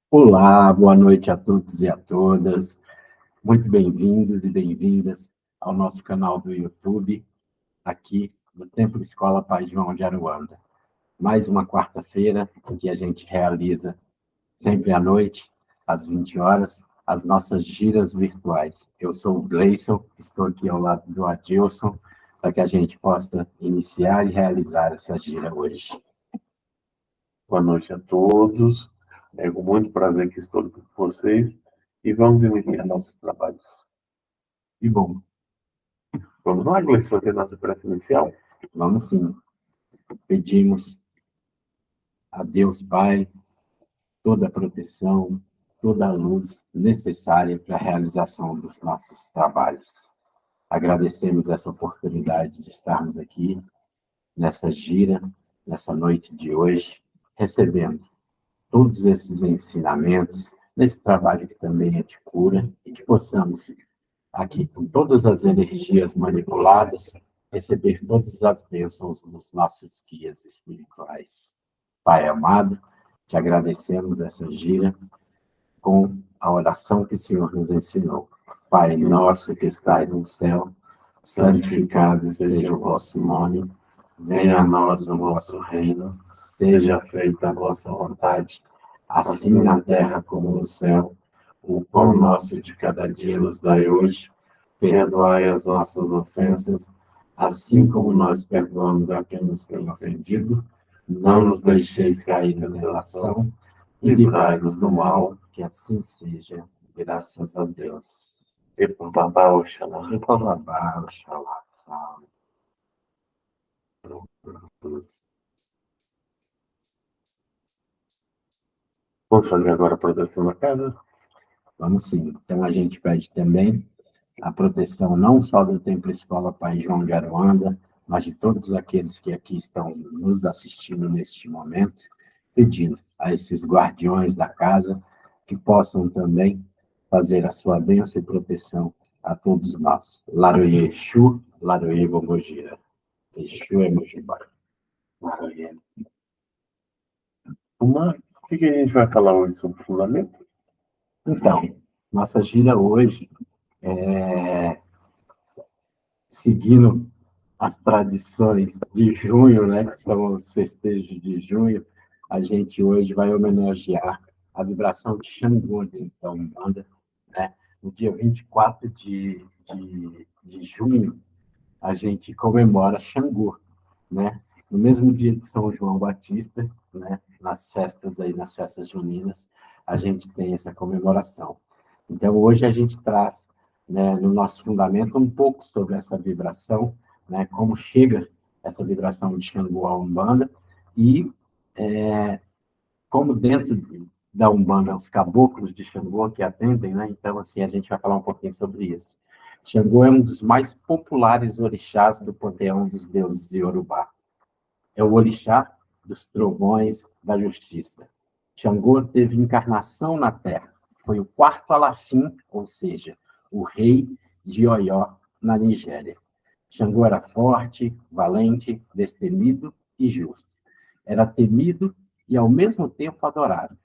Olá, boa noite a todos e a todas. Muito bem-vindos e bem-vindas ao nosso canal do YouTube, aqui no Templo Escola Pai João de Aruanda. Mais uma quarta-feira em que a gente realiza, sempre à noite, às 20 horas, as nossas giras virtuais. Eu sou o Gleison, estou aqui ao lado do Adilson, para que a gente possa iniciar e realizar essa gira hoje. Boa noite a todos. É com muito prazer que estou aqui com vocês e vamos iniciar nossos trabalhos. E bom, Vamos lá, Gleice, fazer nossa prece inicial? vamos sim. Pedimos a Deus Pai toda a proteção, toda a luz necessária para a realização dos nossos trabalhos. Agradecemos essa oportunidade de estarmos aqui nessa gira, nessa noite de hoje, recebendo todos esses ensinamentos, nesse trabalho que também é de cura, e que possamos, aqui, com todas as energias manipuladas, receber todas as bênçãos dos nossos guias espirituais. Pai amado, te agradecemos essa gira com a oração que o Senhor nos ensinou. Pai nosso que estais no céu, santificado seja o vosso nome, venha a nós o vosso reino, seja feita a vossa vontade, assim na terra como no céu. O pão nosso de cada dia nos dai hoje, perdoai as nossas ofensas, assim como nós perdoamos a quem nos tem ofendido, não nos deixeis cair na tentação, e livrai-nos do mal, que assim seja, graças a Deus. E por babá, oxalá. E por babá, oxalá. Vamos fazer agora a proteção da casa? Vamos sim. Então a gente pede também a proteção não só do Templo Escola Pai João de Aruanda, mas de todos aqueles que aqui estão nos assistindo neste momento, pedindo a esses guardiões da casa que possam também fazer a sua bênção e proteção a todos nós. Laroye Exu, Laroye Bombogira. Exu é Mojibá. Laroye. O que a gente vai falar hoje sobre o fundamento? Então, nossa gira hoje é seguindo as tradições de junho, né, que são os festejos de junho, a gente hoje vai homenagear a vibração de Xangô, então, Umbanda, né? No dia 24 de junho, a gente comemora Xangô, né? No mesmo dia de São João Batista, né, nas festas juninas, a gente tem essa comemoração. Então, hoje a gente traz, né, no nosso fundamento um pouco sobre essa vibração, né, como chega essa vibração de Xangô à Umbanda e como dentro da Umbanda, os caboclos de Xangô que atendem, né? Então, assim, a gente vai falar um pouquinho sobre isso. Xangô é um dos mais populares orixás do panteão dos deuses Iorubá. É o orixá dos trovões, da justiça. Xangô teve encarnação na Terra. Foi o quarto Alafim, ou seja, o rei de Oió, na Nigéria. Xangô era forte, valente, destemido e justo. Era temido e, ao mesmo tempo, adorado.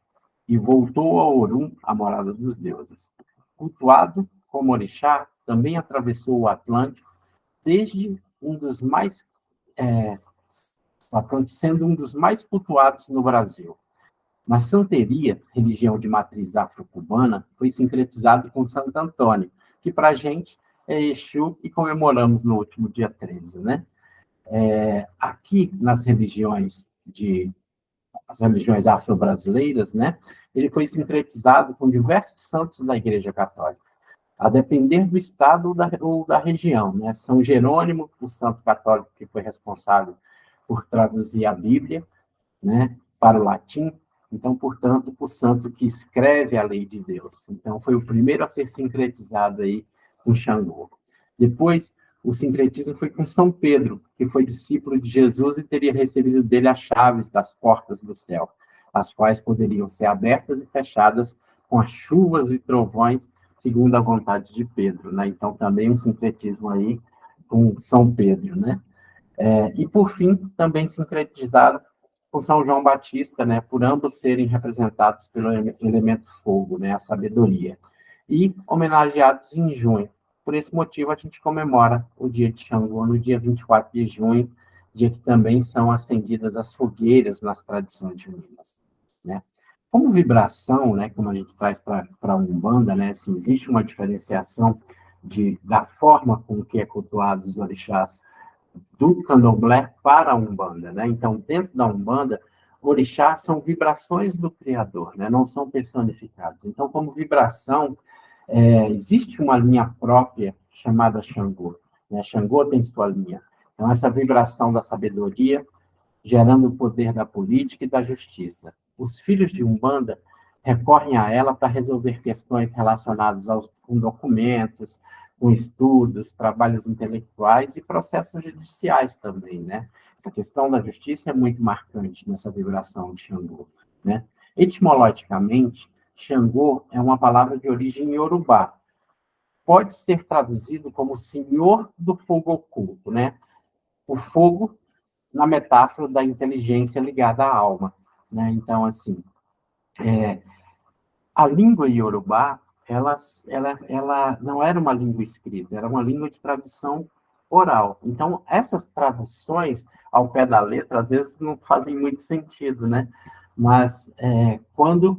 E voltou a Orum, a morada dos deuses. Cultuado como orixá, também atravessou o Atlântico, desde um dos mais sendo um dos mais cultuados no Brasil. Na santeria, religião de matriz afro-cubana, foi sincretizado com Santo Antônio, que para a gente é Exu e comemoramos no último dia 13, né? Aqui, as religiões afro-brasileiras, né? Ele foi sincretizado com diversos santos da Igreja Católica, a depender do estado ou da região, né? São Jerônimo, o santo católico que foi responsável por traduzir a Bíblia, né, para o latim, então, portanto, o santo que escreve a lei de Deus. Então, foi o primeiro a ser sincretizado aí com Xangô. Depois, o sincretismo foi com São Pedro, que foi discípulo de Jesus e teria recebido dele as chaves das portas do céu, as quais poderiam ser abertas e fechadas com as chuvas e trovões, segundo a vontade de Pedro, né? Então, também um sincretismo aí com São Pedro, né? E, por fim, também sincretizado com São João Batista, né, por ambos serem representados pelo elemento fogo, né, a sabedoria, e homenageados em junho. Por esse motivo, a gente comemora o dia de Xangô no dia 24 de junho, dia que também são acendidas as fogueiras nas tradições de Minas, né? Como vibração, né, como a gente traz para a Umbanda, né, assim, existe uma diferenciação da forma com que é cultuado os orixás do candomblé para a Umbanda, né? Então, dentro da Umbanda, orixás são vibrações do Criador, né? Não são personificados. Então, como vibração, existe uma linha própria chamada Xangô, né? Xangô tem sua linha. Então, essa vibração da sabedoria, gerando o poder da política e da justiça. Os filhos de Umbanda recorrem a ela para resolver questões relacionadas com documentos, com estudos, trabalhos intelectuais e processos judiciais também, né? Essa questão da justiça é muito marcante nessa vibração de Xangô, né? Etimologicamente, Xangô é uma palavra de origem iorubá. Pode ser traduzido como senhor do fogo oculto, né? O fogo na metáfora da inteligência ligada à alma, né? Então, assim, a língua iorubá, ela não era uma língua escrita, era uma língua de tradução oral. Então, essas traduções, ao pé da letra, às vezes não fazem muito sentido, né? Mas quando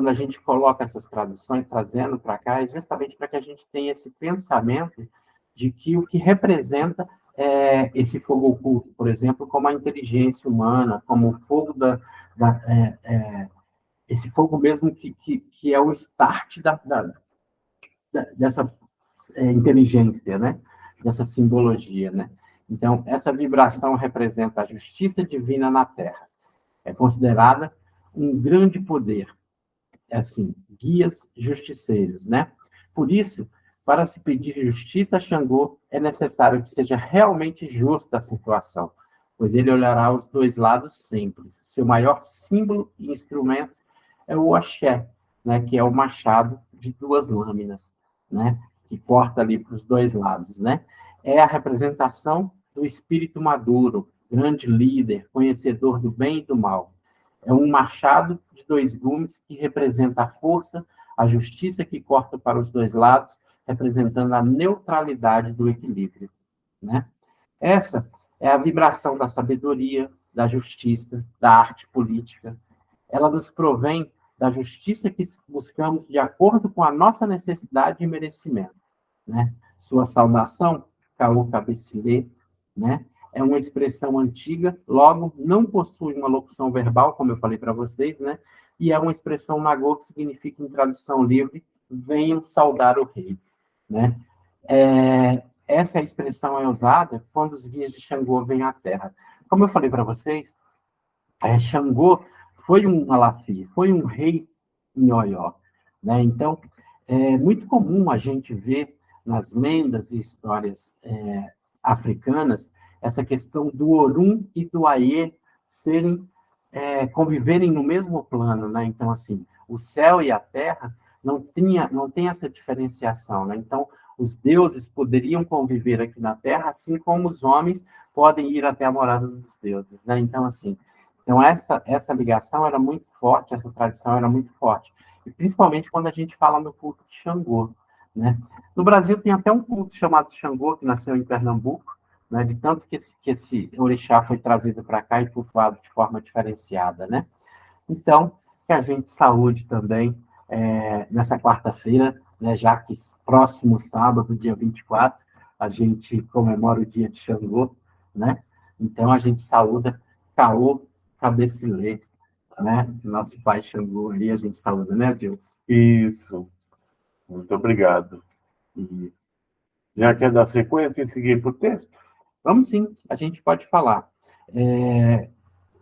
a gente coloca essas traduções, trazendo para cá, é justamente para que a gente tenha esse pensamento de que o que representa esse fogo oculto, por exemplo, como a inteligência humana, como o fogo esse fogo mesmo que é o start dessa inteligência, né? Dessa simbologia, né? Então, essa vibração representa a justiça divina na Terra. É considerada um grande poder, assim, guias justiceiros, né? Por isso, para se pedir justiça a Xangô, é necessário que seja realmente justa a situação, pois ele olhará os dois lados sempre. Seu maior símbolo e instrumento é o axé, né, que é o machado de duas lâminas, né, que corta ali para os dois lados, né? É a representação do espírito maduro, grande líder, conhecedor do bem e do mal. É um machado de dois gumes que representa a força, a justiça que corta para os dois lados, representando a neutralidade do equilíbrio, né? Essa é a vibração da sabedoria, da justiça, da arte política. Ela nos provém da justiça que buscamos de acordo com a nossa necessidade e merecimento, né? Sua saudação, Caô Cabecilê, né? É uma expressão antiga, logo não possui uma locução verbal, como eu falei para vocês, né? E é uma expressão nagô que significa, em tradução livre, venham saudar o rei, né? Essa expressão é usada quando os guias de Xangô vêm à Terra. Como eu falei para vocês, Xangô foi um Alafi, foi um rei em Oió, né? Então, é muito comum a gente ver nas lendas e histórias africanas essa questão do Orum e do Aie conviverem no mesmo plano, né? Então, assim, o céu e a terra não tem essa diferenciação, né? Então, os deuses poderiam conviver aqui na Terra, assim como os homens podem ir até a morada dos deuses, né? Então, assim, essa ligação era muito forte, essa tradição era muito forte. E principalmente quando a gente fala no culto de Xangô, né? No Brasil tem até um culto chamado Xangô, que nasceu em Pernambuco, né? De tanto que esse orixá foi trazido para cá e cultuado de forma diferenciada, né? Então, que a gente saúde também nessa quarta-feira, né? Já que próximo sábado, dia 24, a gente comemora o dia de Xangô, né? Então, a gente saúda Caô Cabecilê, né? Nosso pai Xangô ali, a gente saúda, né, Deus? Isso. Muito obrigado. E Já quer dar sequência e seguir para o texto? vamos sim, a gente pode falar.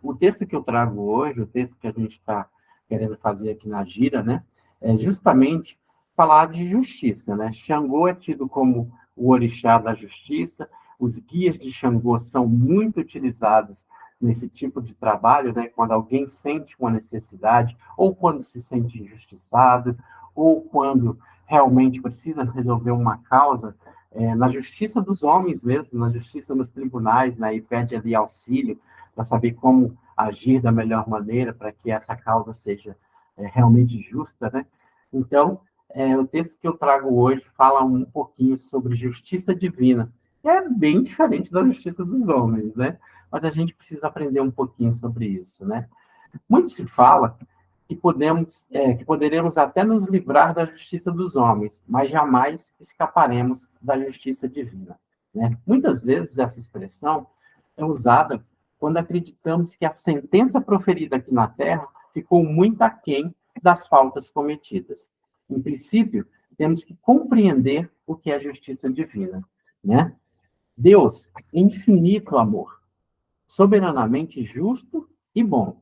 O texto que eu trago hoje, o texto que a gente está querendo fazer aqui na gira, né? É justamente falar de justiça, né? Xangô é tido como o orixá da justiça, os guias de Xangô são muito utilizados nesse tipo de trabalho, né? Quando alguém sente uma necessidade, ou quando se sente injustiçado, ou quando realmente precisa resolver uma causa, na justiça dos homens mesmo, na justiça nos tribunais, né? E pede ali auxílio, para saber como agir da melhor maneira para que essa causa seja realmente justa, né? Então, o texto que eu trago hoje fala um pouquinho sobre justiça divina, que é bem diferente da justiça dos homens, né? Mas a gente precisa aprender um pouquinho sobre isso, né? Muito se fala que poderemos até nos livrar da justiça dos homens, mas jamais escaparemos da justiça divina, né? Muitas vezes essa expressão é usada quando acreditamos que a sentença proferida aqui na Terra ficou muito aquém das faltas cometidas. Em princípio, temos que compreender o que é justiça divina, né? Deus é infinito amor, soberanamente justo e bom.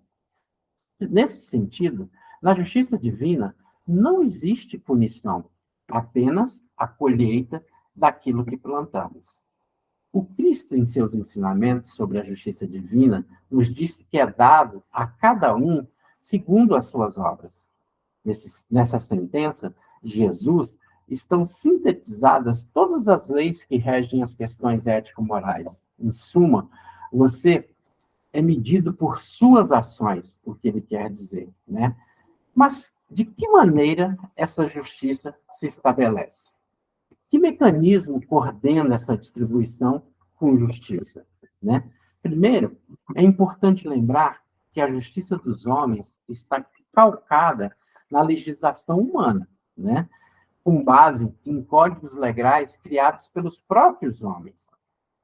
Nesse sentido, na justiça divina, não existe punição, apenas a colheita daquilo que plantamos. O Cristo, em seus ensinamentos sobre a justiça divina, nos disse que é dado a cada um segundo as suas obras. Nessa sentença, Jesus, estão sintetizadas todas as leis que regem as questões ético-morais. Em suma, você é medido por suas ações, o que ele quer dizer, né? Mas de que maneira essa justiça se estabelece? Que mecanismo coordena essa distribuição com justiça, né? Primeiro, é importante lembrar que a justiça dos homens está calcada na legislação humana, né? Com base em códigos legais criados pelos próprios homens.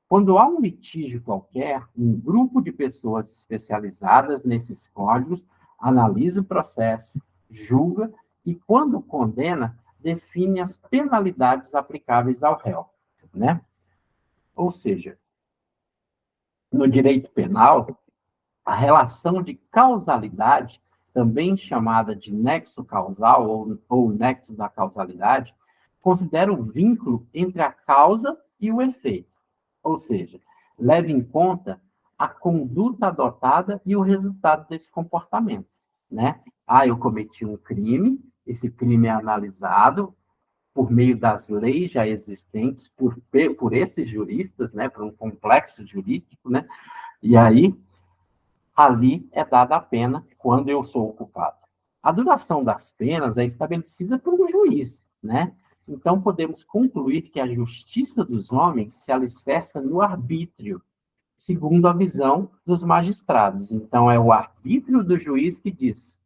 Quando há um litígio qualquer, um grupo de pessoas especializadas nesses códigos analisa o processo, julga e, quando condena, define as penalidades aplicáveis ao réu, né? Ou seja, no direito penal, a relação de causalidade, também chamada de nexo causal ou nexo da causalidade, considera o vínculo entre a causa e o efeito. Ou seja, leva em conta a conduta adotada e o resultado desse comportamento, né? Eu cometi um crime, esse crime é analisado por meio das leis já existentes por esses juristas, né? Por um complexo jurídico, né? E aí, ali é dada a pena quando eu sou o culpado. A duração das penas é estabelecida por um juiz, né? Então, podemos concluir que a justiça dos homens se alicerça no arbítrio, segundo a visão dos magistrados. Então, é o arbítrio do juiz que diz: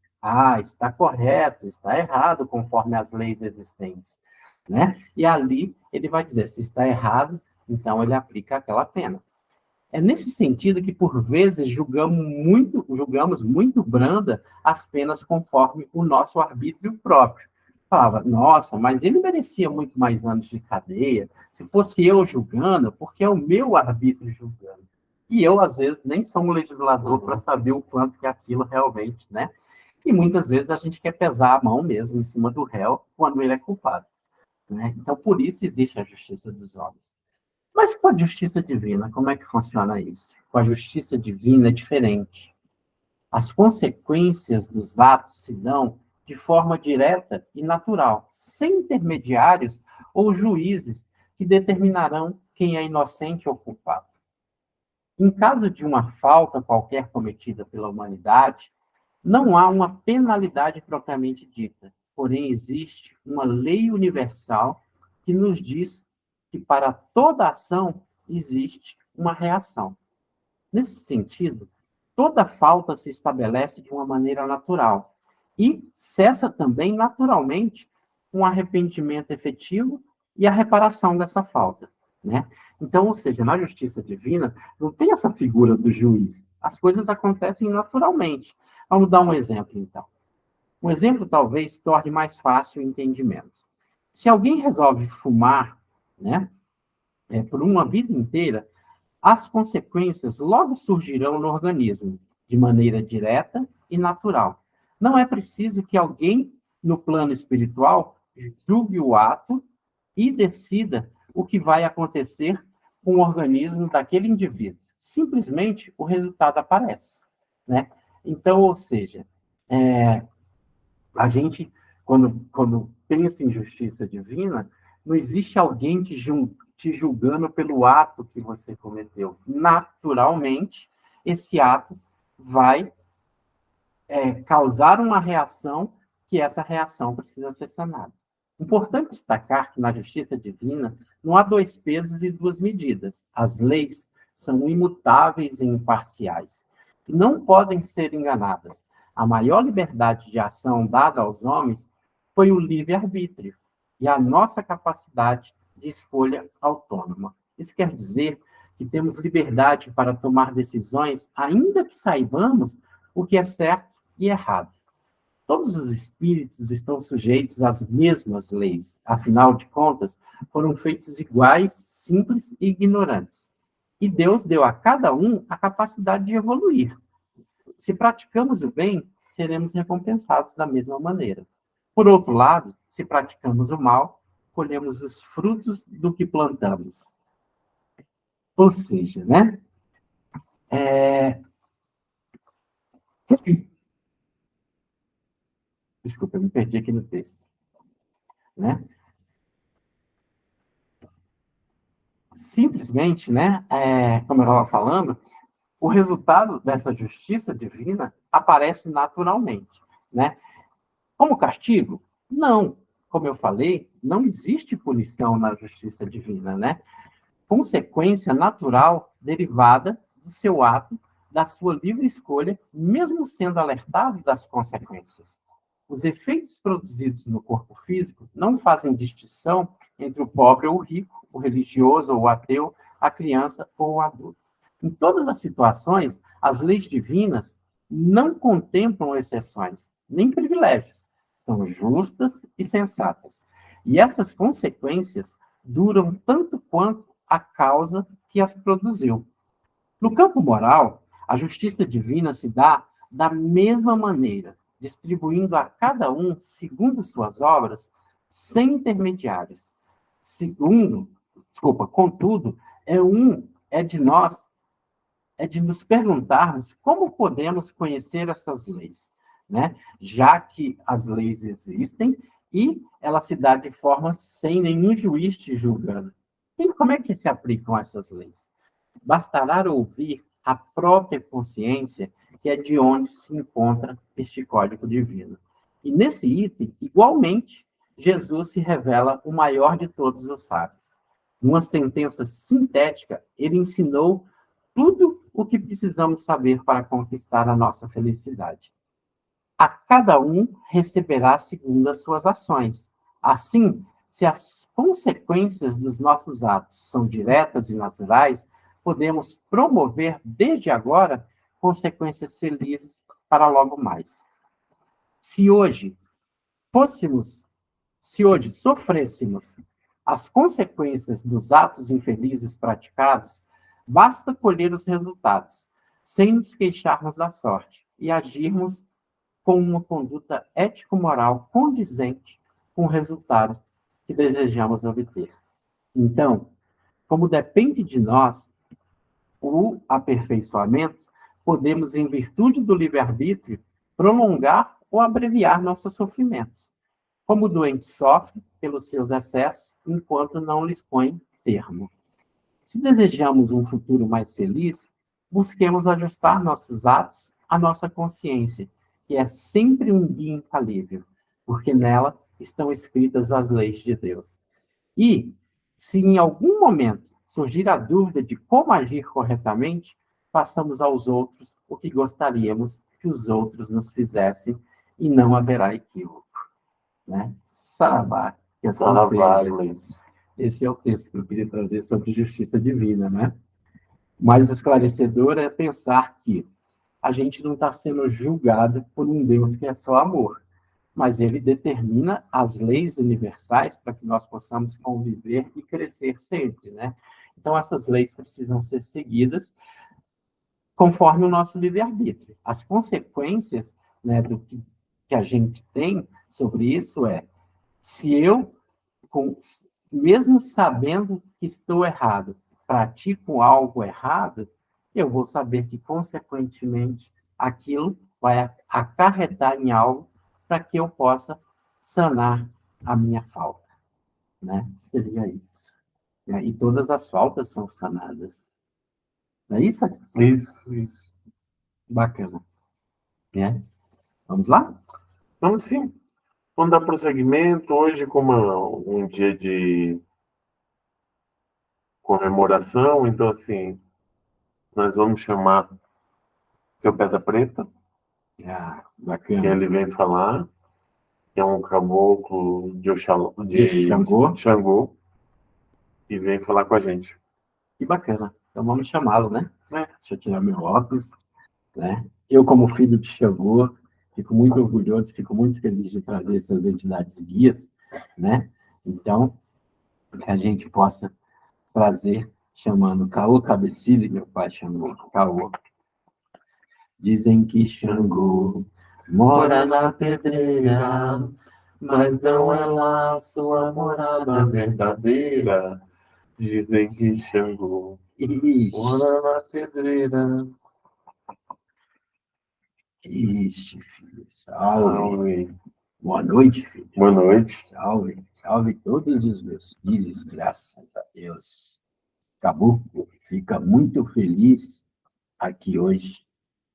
está correto, está errado, conforme as leis existentes, né? E ali ele vai dizer: se está errado, então ele aplica aquela pena. É nesse sentido que, por vezes, julgamos muito branda as penas conforme o nosso arbítrio próprio. Falava, nossa, mas ele merecia muito mais anos de cadeia, se fosse eu julgando, porque é o meu arbítrio julgando. E eu, às vezes, nem sou um legislador para saber o quanto que aquilo realmente, né? E muitas vezes a gente quer pesar a mão mesmo em cima do réu quando ele é culpado, né? Então, por isso existe a justiça dos homens. Mas com a justiça divina, como é que funciona isso? Com a justiça divina é diferente. As consequências dos atos se dão de forma direta e natural, sem intermediários ou juízes que determinarão quem é inocente ou culpado. Em caso de uma falta qualquer cometida pela humanidade, não há uma penalidade propriamente dita, porém existe uma lei universal que nos diz que para toda ação existe uma reação. Nesse sentido, toda falta se estabelece de uma maneira natural e cessa também naturalmente com o arrependimento efetivo e a reparação dessa falta, né? Então, ou seja, na justiça divina, não tem essa figura do juiz. As coisas acontecem naturalmente. Vamos dar um exemplo, então. Um exemplo talvez torne mais fácil o entendimento. Se alguém resolve fumar, né, por uma vida inteira, as consequências logo surgirão no organismo, de maneira direta e natural. Não é preciso que alguém, no plano espiritual, julgue o ato e decida o que vai acontecer com o organismo daquele indivíduo. Simplesmente o resultado aparece, né? Então, ou seja, a gente, quando pensa em justiça divina, não existe alguém te julgando pelo ato que você cometeu. Naturalmente, esse ato vai causar uma reação, que essa reação precisa ser sanada. Importante destacar que na justiça divina não há dois pesos e duas medidas. As leis são imutáveis e imparciais, e não podem ser enganadas. A maior liberdade de ação dada aos homens foi o livre-arbítrio e a nossa capacidade de escolha autônoma. Isso quer dizer que temos liberdade para tomar decisões, ainda que saibamos o que é certo e errado. Todos os espíritos estão sujeitos às mesmas leis. Afinal de contas, foram feitos iguais, simples e ignorantes. E Deus deu a cada um a capacidade de evoluir. Se praticamos o bem, seremos recompensados da mesma maneira. Por outro lado, se praticamos o mal, colhemos os frutos do que plantamos. Ou seja, né? Desculpa, eu me perdi aqui no texto. Né? Simplesmente, né, como eu estava falando, o resultado dessa justiça divina aparece naturalmente. Né? Como castigo? Não. Como eu falei, não existe punição na justiça divina. Né? Consequência natural derivada do seu ato, da sua livre escolha, mesmo sendo alertado das consequências. Os efeitos produzidos no corpo físico não fazem distinção entre o pobre ou o rico, o religioso ou o ateu, a criança ou o adulto. Em todas as situações, as leis divinas não contemplam exceções, nem privilégios. São justas e sensatas. E essas consequências duram tanto quanto a causa que as produziu. No campo moral, a justiça divina se dá da mesma maneira, distribuindo a cada um segundo suas obras, sem intermediários. Contudo, é de nos perguntarmos como podemos conhecer essas leis, né? Já que as leis existem e ela se dá de forma sem nenhum juiz te julgando. E como é que se aplicam essas leis? Bastará ouvir a própria consciência, que é de onde se encontra este código divino. E nesse item, igualmente, Jesus se revela o maior de todos os sábios. Numa sentença sintética, ele ensinou tudo o que precisamos saber para conquistar a nossa felicidade. A cada um receberá segundo as suas ações. Assim, se as consequências dos nossos atos são diretas e naturais, podemos promover desde agora consequências felizes para logo mais. Se hoje sofrêssemos as consequências dos atos infelizes praticados, basta colher os resultados, sem nos queixarmos da sorte, e agirmos com uma conduta ético-moral condizente com o resultado que desejamos obter. Então, como depende de nós o aperfeiçoamento, podemos, em virtude do livre-arbítrio, prolongar ou abreviar nossos sofrimentos. Como o doente sofre pelos seus excessos, enquanto não lhes põe termo. Se desejamos um futuro mais feliz, busquemos ajustar nossos atos à nossa consciência, que é sempre um guia infalível, porque nela estão escritas as leis de Deus. E, se em algum momento surgir a dúvida de como agir corretamente, façamos aos outros o que gostaríamos que os outros nos fizessem, e não haverá equívoco. Né? Saravá, que assim seja. Esse é o texto que eu queria trazer sobre justiça divina, né? Mais esclarecedor é pensar que a gente não está sendo julgado por um Deus que é só amor, mas ele determina as leis universais para que nós possamos conviver e crescer sempre, né? Então, essas leis precisam ser seguidas conforme o nosso livre-arbítrio. As consequências, né, do que a gente tem sobre isso se eu, mesmo sabendo que estou errado, pratico algo errado, eu vou saber que, consequentemente, aquilo vai acarretar em algo para que eu possa sanar a minha falta. Né? Seria isso. E todas as faltas são sanadas. Não é isso? Isso. Bacana. Né? Vamos lá? Vamos sim. Vamos dar prosseguimento. Hoje, como é um dia de comemoração, então, assim, nós vamos chamar seu Pedra Preta, Ah, que bacana. ele vem falar, que é um caboclo De de Xangô, Xangô, e vem falar com a gente. que bacana. Então vamos chamá-lo, né? É, Deixa eu tirar meu óculos, né? Eu, como filho de Xangô, fico muito orgulhoso, fico muito feliz de trazer essas entidades guias, né? Então, que a gente possa trazer, chamando Caô Cabecilha, meu pai chamou Caô. Dizem que Xangô mora na pedreira, mas não é lá sua morada verdadeira. dizem que Xangô Ixi, mora na pedreira. ixi, filho, salve. Salve. Boa noite, filho. Boa noite. Salve, salve todos os meus filhos, graças a Deus. Caboclo fica muito feliz aqui hoje,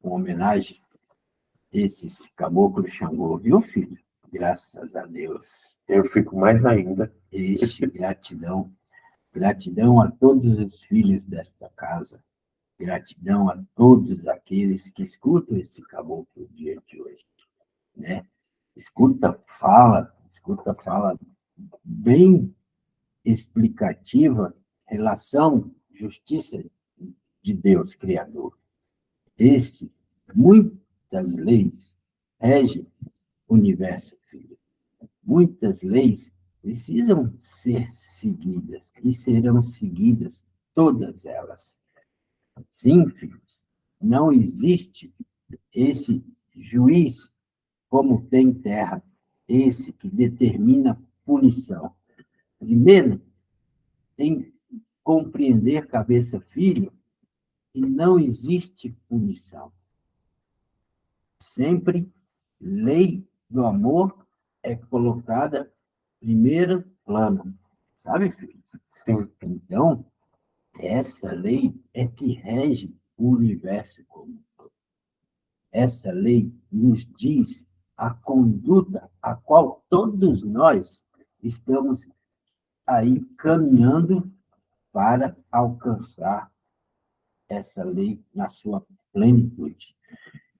com homenagem a esses caboclos Xangô, viu, filho? Graças a Deus. Eu fico mais ainda. Gratidão. Gratidão a todos os filhos desta casa. Gratidão a todos aqueles que escutam esse caboclo dia de hoje, né? Escuta fala bem explicativa, relação, justiça de Deus Criador. Esse, muitas leis regem o universo, filho. Muitas leis precisam ser seguidas e serão seguidas todas elas. Sim, filhos, não existe esse juiz como tem terra, esse que determina punição. Primeiro, tem que compreender, cabeça filho, que não existe punição. Sempre lei do amor é colocada primeiro plano. Sabe, filhos? Sim. Então, essa lei é que rege o universo como um todo. Essa lei nos diz a conduta a qual todos nós estamos aí caminhando para alcançar essa lei na sua plenitude.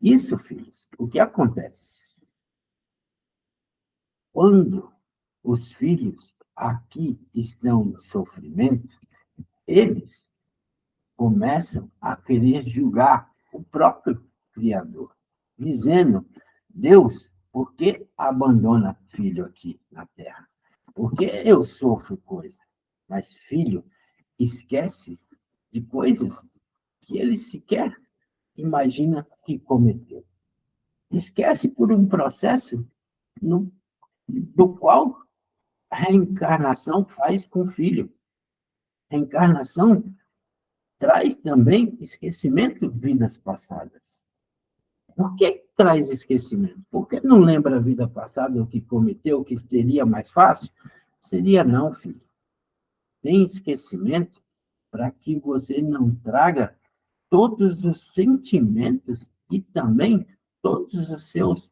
Isso, filhos, o que acontece? Quando os filhos aqui estão em sofrimento, eles começam a querer julgar o próprio Criador, dizendo: Deus, por que abandona filho aqui na terra? Por que eu sofro coisa? Mas filho esquece de coisas que ele sequer imagina que cometeu. Esquece por um processo no, do qual a reencarnação faz com o filho. Reencarnação traz também esquecimento de vidas passadas. Por que traz esquecimento? Porque não lembra a vida passada, o que cometeu, o que seria mais fácil? Seria não, filho. Tem esquecimento para que você não traga todos os sentimentos e também todos os seus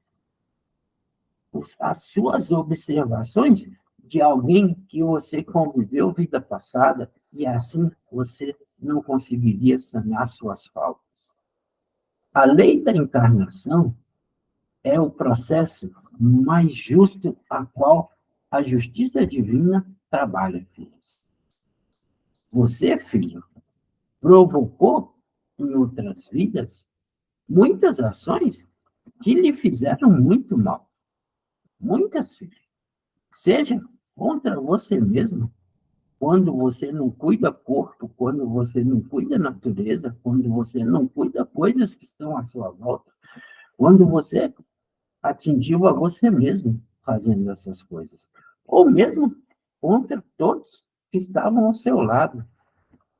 as suas observações de alguém que você conviveu vida passada e assim você não conseguiria sanar suas faltas. A lei da encarnação é o processo mais justo a qual a justiça divina trabalha, filhos. Você, filho, provocou em outras vidas muitas ações que lhe fizeram muito mal. Muitas, filhos. Seja contra você mesmo, quando você não cuida corpo, quando você não cuida natureza, quando você não cuida coisas que estão à sua volta, quando você atingiu a você mesmo fazendo essas coisas, ou mesmo contra todos que estavam ao seu lado,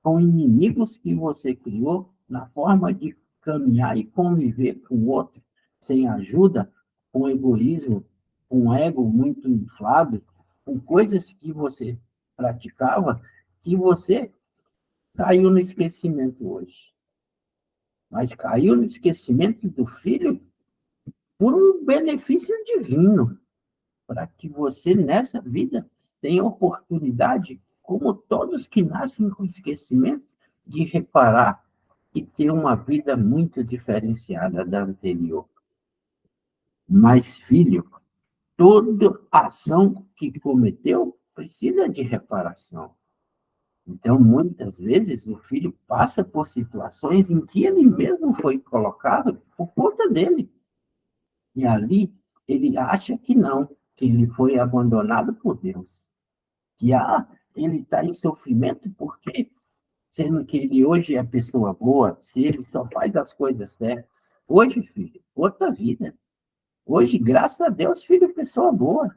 com inimigos que você criou na forma de caminhar e conviver com o outro, sem ajuda, com egoísmo, com ego muito inflado, com coisas que você praticava, que você caiu no esquecimento hoje. mas caiu no esquecimento do filho por um benefício divino, para que você, nessa vida, tenha oportunidade, como todos que nascem com esquecimento, de reparar e ter uma vida muito diferenciada da anterior. Mas, filho, toda ação que cometeu precisa de reparação. Então, muitas vezes, o filho passa por situações em que ele mesmo foi colocado por conta dele. E ali, ele acha que não, que ele foi abandonado por Deus. Que ele está em sofrimento porque, sendo que ele hoje é pessoa boa, se ele só faz as coisas certas. Hoje, filho, outra vida. Hoje, graças a Deus, filho, é pessoa boa.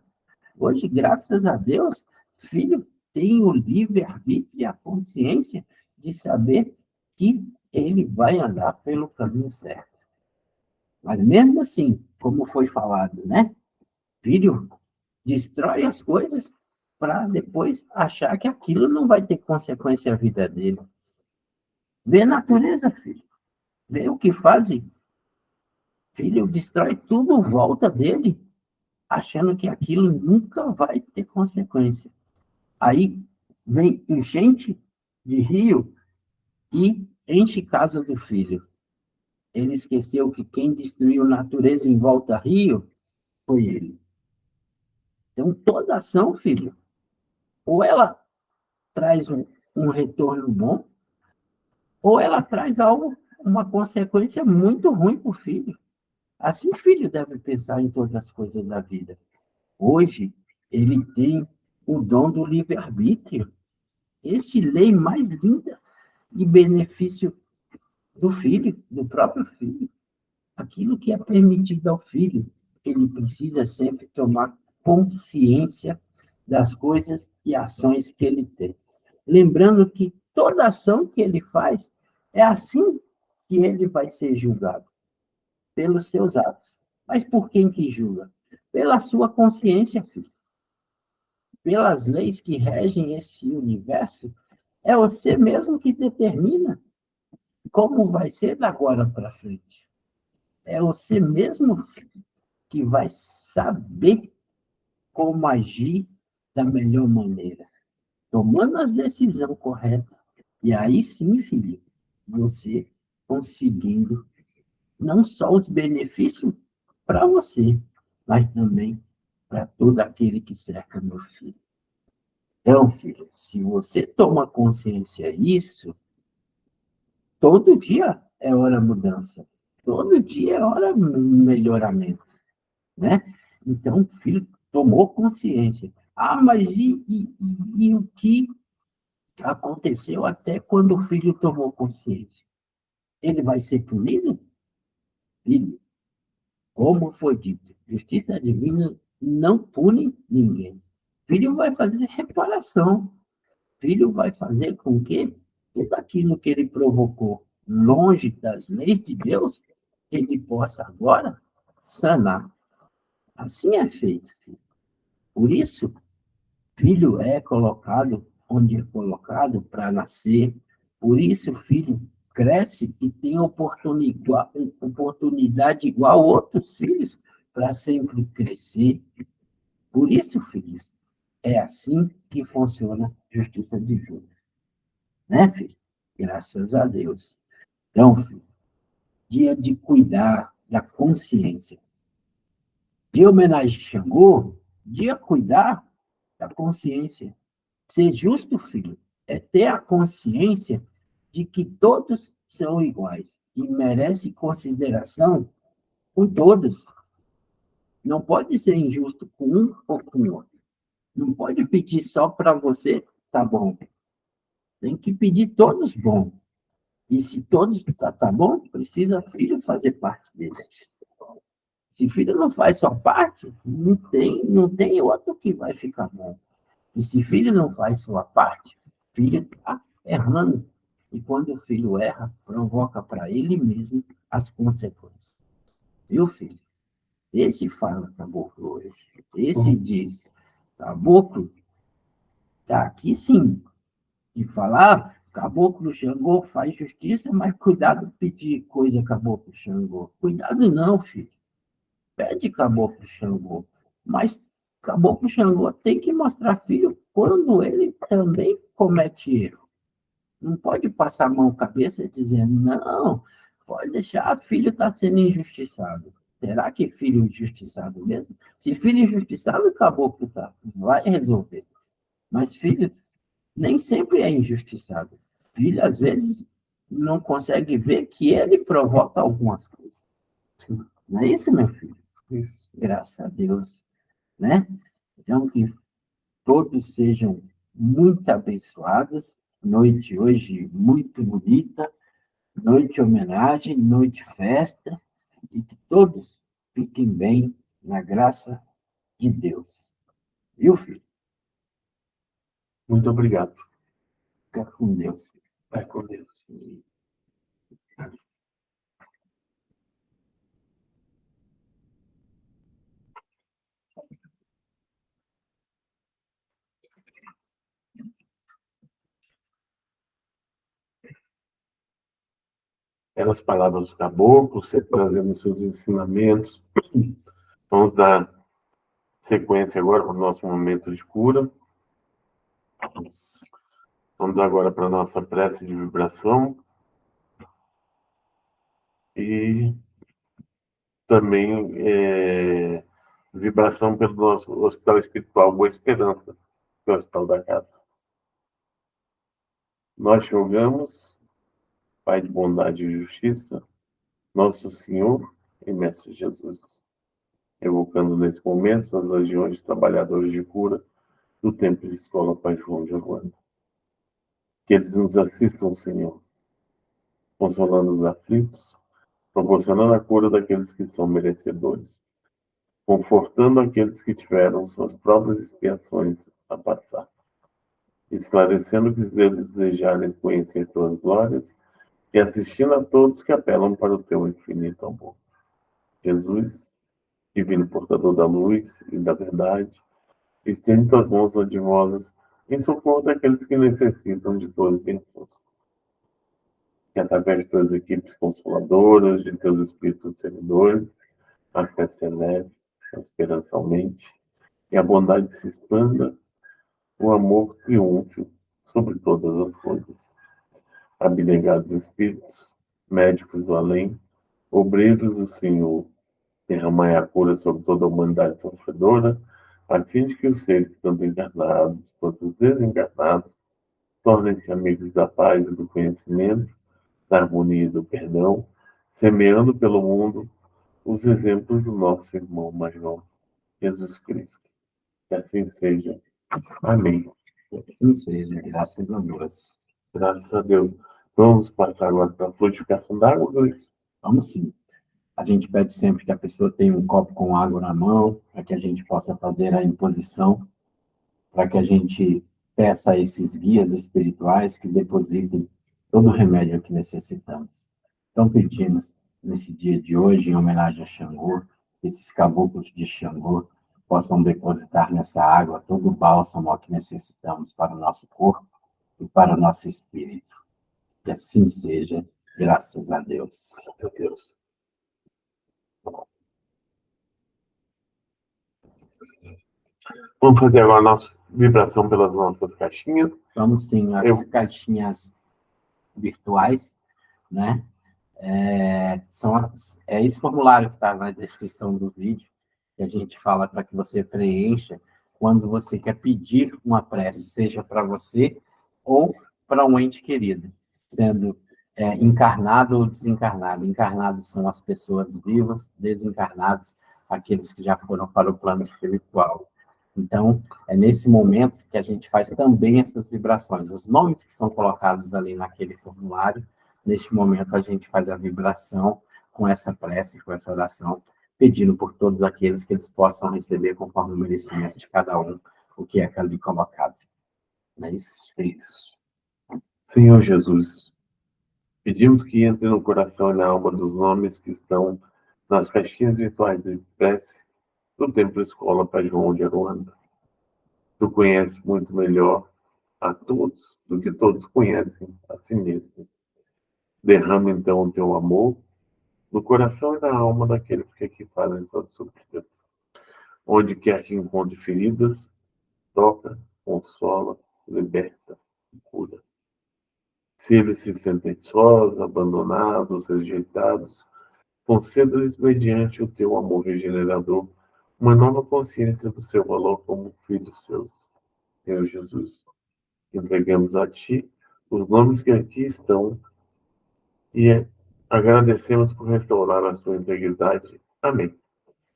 Hoje, graças a Deus, filho tem o livre-arbítrio e a consciência de saber que ele vai andar pelo caminho certo. Mas mesmo assim, como foi falado, né? Filho destrói as coisas para depois achar que aquilo não vai ter consequência na vida dele. Vê a natureza, filho. Vê o que fazem. Filho destrói tudo em volta dele, achando que aquilo nunca vai ter consequência. Aí vem enchente de rio e enche casa do filho. Ele esqueceu que quem destruiu a natureza em volta do rio foi ele. Então, toda ação, filho, ou ela traz um retorno bom, ou ela traz algo, uma consequência muito ruim para o filho. Assim o filho deve pensar em todas as coisas da vida. Hoje, ele tem o dom do livre-arbítrio. Esse lei mais linda e benefício do filho, do próprio filho. Aquilo que é permitido ao filho, ele precisa sempre tomar consciência das coisas e ações que ele tem. Lembrando que toda ação que ele faz, é assim que ele vai ser julgado, pelos seus atos. Mas por quem que julga? Pela sua consciência, filho. Pelas leis que regem esse universo, é você mesmo que determina como vai ser da agora para frente. É você mesmo que vai saber como agir da melhor maneira, tomando as decisões corretas. E aí sim, filho, você conseguindo não só os benefícios para você, mas também para todo aquele que cerca meu filho. Então, filho, se você toma consciência disso, todo dia é hora mudança. Todo dia é hora melhoramento, né? Então, o filho tomou consciência. Mas e o que aconteceu até quando o filho tomou consciência? Ele vai ser punido? Filho, como foi dito, justiça divina não pune ninguém. Filho vai fazer reparação. Filho vai fazer com que tudo aquilo que ele provocou longe das leis de Deus, ele possa agora sanar. Assim é feito, filho. Por isso, filho é colocado onde é colocado para nascer. Por isso, filho cresce e tem oportunidade igual a outros filhos para sempre crescer. Por isso, filhos, é assim que funciona a justiça divina. Né, filho? Graças a Deus. Então, filho, dia de cuidar da consciência. Dia homenagem Xangô, dia cuidar da consciência. Ser justo, filho, é ter a consciência de que todos são iguais e merecem consideração com todos. Não pode ser injusto com um ou com o outro. Não pode pedir só para você, tá bom. Tem que pedir todos bom. E se todos tá bom, precisa filho fazer parte dele. Se filho não faz sua parte, não tem outro que vai ficar bom. E se filho não faz sua parte, filho está errando. E quando o filho erra, provoca para ele mesmo as consequências. Viu, filho? Esse fala caboclo hoje. Esse diz, caboclo, está aqui sim. E falar, Caboclo Xangô faz justiça, mas cuidado de pedir coisa, Caboclo Xangô. Cuidado não, filho. Pede Caboclo Xangô. Mas Caboclo Xangô tem que mostrar, filho, quando ele também comete erro. Não pode passar a mão na cabeça dizendo, não, pode deixar, filho está sendo injustiçado. Será que filho injustiçado mesmo? Se filho injustiçado, o caboclo tá, vai resolver. Mas filho nem sempre é injustiçado. Filho, às vezes, não consegue ver que ele provoca algumas coisas. Não é isso, meu filho? Isso. Graças a Deus. Né? Então, que todos sejam muito abençoados. Noite hoje muito bonita, noite homenagem, noite festa, e que todos fiquem bem na graça de Deus. Viu, filho? Muito obrigado. Fica com Deus. Vai com Deus. Pelas palavras do caboclo, você trazendo seus ensinamentos. Vamos dar sequência agora para o nosso momento de cura. Vamos agora para a nossa prece de vibração. E também vibração pelo nosso Hospital Espiritual Boa Esperança, que é o Hospital da Casa. Nós te rogamos, Pai de bondade e justiça, nosso Senhor e Mestre Jesus, evocando nesse momento as legiões de trabalhadores de cura do Templo de Escola Pai João de Aruanda. Que eles nos assistam, Senhor, consolando os aflitos, proporcionando a cura daqueles que são merecedores, confortando aqueles que tiveram suas próprias expiações a passar, esclarecendo que os desejarem conhecer tuas glórias e assistindo a todos que apelam para o teu infinito amor. Jesus, divino portador da luz e da verdade, estende tuas mãos adivosas em socorro daqueles que necessitam de tuas bênçãos. Que através de tuas equipes consoladoras, de teus espíritos servidores, a fé se eleve, a esperança aumente, e a bondade se expanda, o amor triunfe sobre todas as coisas. Abnegados espíritos, médicos do além, obreiros do Senhor, derramai a cura sobre toda a humanidade sofredora, a fim de que os seres, tanto encarnados quanto desencarnados, tornem-se amigos da paz e do conhecimento, da harmonia e do perdão, semeando pelo mundo os exemplos do nosso irmão mais novo, Jesus Cristo. Que assim seja. Amém. Que assim seja, graças a Deus. Graças a Deus. Vamos passar agora para a fluidificação da água, Luiz? Vamos sim. A gente pede sempre que a pessoa tenha um copo com água na mão, para que a gente possa fazer a imposição, para que a gente peça a esses guias espirituais que depositem todo o remédio que necessitamos. Então, pedimos, nesse dia de hoje, em homenagem a Xangô, que esses caboclos de Xangô possam depositar nessa água todo o bálsamo que necessitamos para o nosso corpo e para o nosso espírito. Que assim seja, graças a Deus. Graças a Deus. Vamos fazer agora a nossa vibração pelas nossas caixinhas. Vamos sim, as caixinhas virtuais, né? É esse formulário que está na descrição do vídeo, que a gente fala para que você preencha quando você quer pedir uma prece, seja para você ou para um ente querido, sendo encarnado ou desencarnado. Encarnados são as pessoas vivas, desencarnados, aqueles que já foram para o plano espiritual. Então, é nesse momento que a gente faz também essas vibrações. Os nomes que são colocados ali naquele formulário, neste momento a gente faz a vibração com essa prece, com essa oração, pedindo por todos aqueles que eles possam receber conforme o merecimento de cada um, o que é ali colocado. Não é isso? Isso. Senhor Jesus, pedimos que entre no coração e na alma dos nomes que estão nas caixinhas virtuais de prece do Templo Escola Pai João de Aruanda. Tu conheces muito melhor a todos do que todos conhecem a si mesmo. Derrama então o teu amor no coração e na alma daqueles que aqui fazem suas súplicas. Onde quer que encontre feridas, toca, consola, liberta e cura. Se eles se sentem sós, abandonados, rejeitados, conceda-lhes, mediante o teu amor regenerador, uma nova consciência do seu valor como filhos seus. Senhor Jesus, entregamos a Ti os nomes que aqui estão e agradecemos por restaurar a sua integridade. Amém.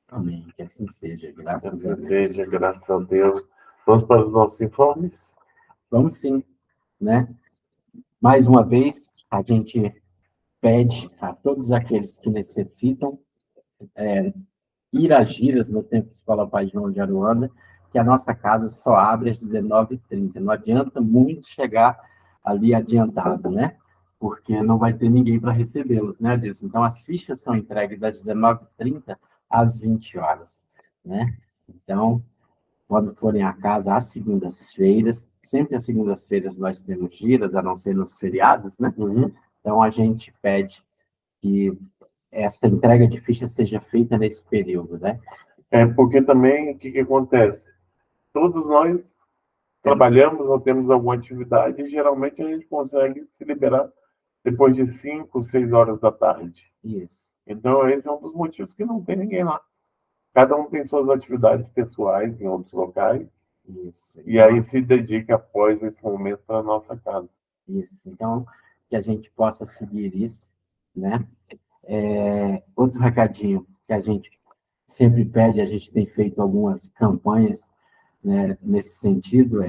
Amém. Que assim seja. Graças Que a assim Deus. seja, graças a Deus. Vamos para os nossos informes? Vamos sim, né? Mais uma vez, a gente pede a todos aqueles que necessitam ir às giras no Templo Escola Pai João de Aruanda, que a nossa casa só abre às 19h30. Não adianta muito chegar ali adiantado, né? Porque não vai ter ninguém para recebê-los, né, Adilson? Então, as fichas são entregues das 19h30 às 20 horas, né? Então, quando forem à casa às segundas-feiras, sempre às segundas-feiras nós temos giras, a não ser nos feriados, né? Então, a gente pede que essa entrega de ficha seja feita nesse período, né? Porque também, o que acontece? Todos nós trabalhamos ou temos alguma atividade e geralmente a gente consegue se liberar depois de 5, 6 horas da tarde. Isso. Então, esse é um dos motivos que não tem ninguém lá. Cada um tem suas atividades pessoais em outros locais. Isso. E aí se dedica após esse momento para a nossa casa. Isso. Então, que a gente possa seguir isso, né? Outro recadinho que a gente sempre pede, a gente tem feito algumas campanhas, né, nesse sentido,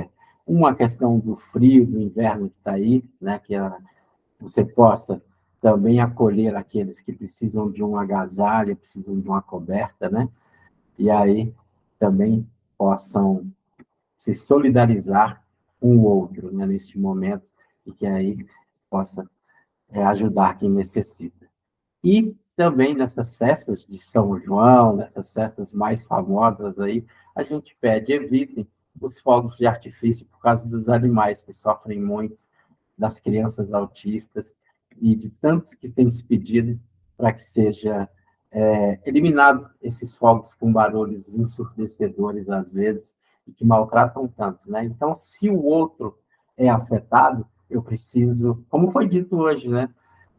uma questão do frio, do inverno que está aí, né, que você possa também acolher aqueles que precisam de um agasalho, precisam de uma coberta, né? E aí também possam se solidarizar um ou outro, né, neste momento, e que aí possa ajudar quem necessita. E também nessas festas de São João, nessas festas mais famosas aí, a gente pede, evitem os fogos de artifício por causa dos animais que sofrem muito, das crianças autistas e de tantos que têm se pedido para que seja eliminado esses fogos com barulhos ensurdecedores às vezes e que maltratam tanto, né? Então, se o outro é afetado, eu preciso, como foi dito hoje, né?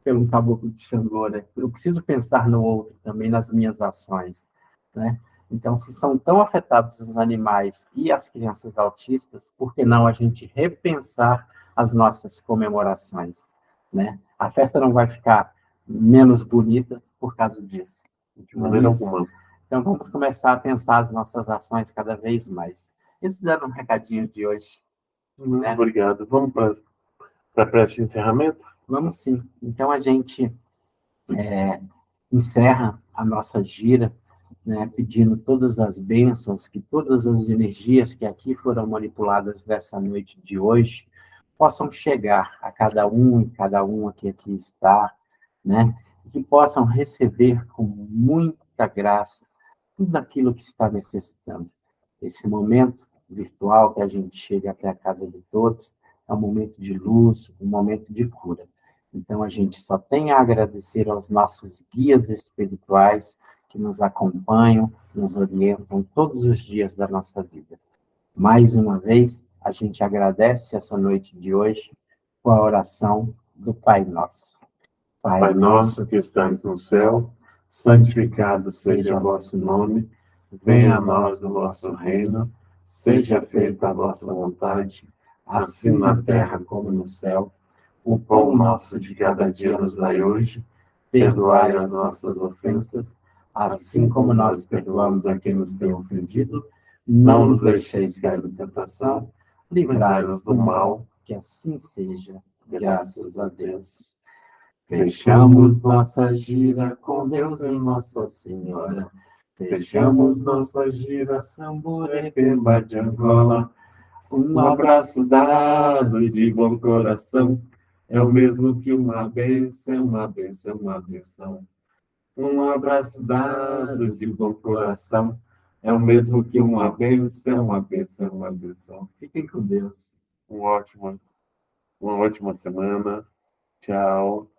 Pelo caboclo de Xangô, né? Eu preciso pensar no outro também nas minhas ações, né? Então, se são tão afetados os animais e as crianças autistas, por que não a gente repensar as nossas comemorações, né? A festa não vai ficar menos bonita por causa disso. De maneira alguma. Então, vamos começar a pensar as nossas ações cada vez mais. Esse era um recadinho de hoje. Muito obrigado. Vamos para a prece de encerramento? Vamos sim. Então, a gente encerra a nossa gira, né, pedindo todas as bênçãos, que todas as energias que aqui foram manipuladas nessa noite de hoje possam chegar a cada um e cada uma que aqui está, né, e que possam receber com muita graça tudo aquilo que está necessitando. Esse momento virtual que a gente chega até a casa de todos é um momento de luz, um momento de cura. Então, a gente só tem a agradecer aos nossos guias espirituais que nos acompanham, nos orientam todos os dias da nossa vida. Mais uma vez, a gente agradece essa noite de hoje com a oração do Pai Nosso. Pai nosso que estais no céu, santificado seja o vosso nome, venha a nós o vosso reino, seja feita a vossa vontade, assim na terra como no céu. O pão nosso de cada dia nos dai hoje, perdoai as nossas ofensas, assim como nós perdoamos a quem nos tem ofendido. Não nos deixeis cair em tentação, livrai-nos do mal, que assim seja, graças a Deus. Fechamos nossa gira com Deus e Nossa Senhora. Fechamos nossa gira, Sambure Pemba de Angola. Um abraço dado de bom coração, é o mesmo que uma bênção, uma bênção, uma bênção. Um abraço dado de bom coração, é o mesmo que uma bênção, uma bênção, uma bênção. Fiquem com Deus. uma ótima semana. Tchau.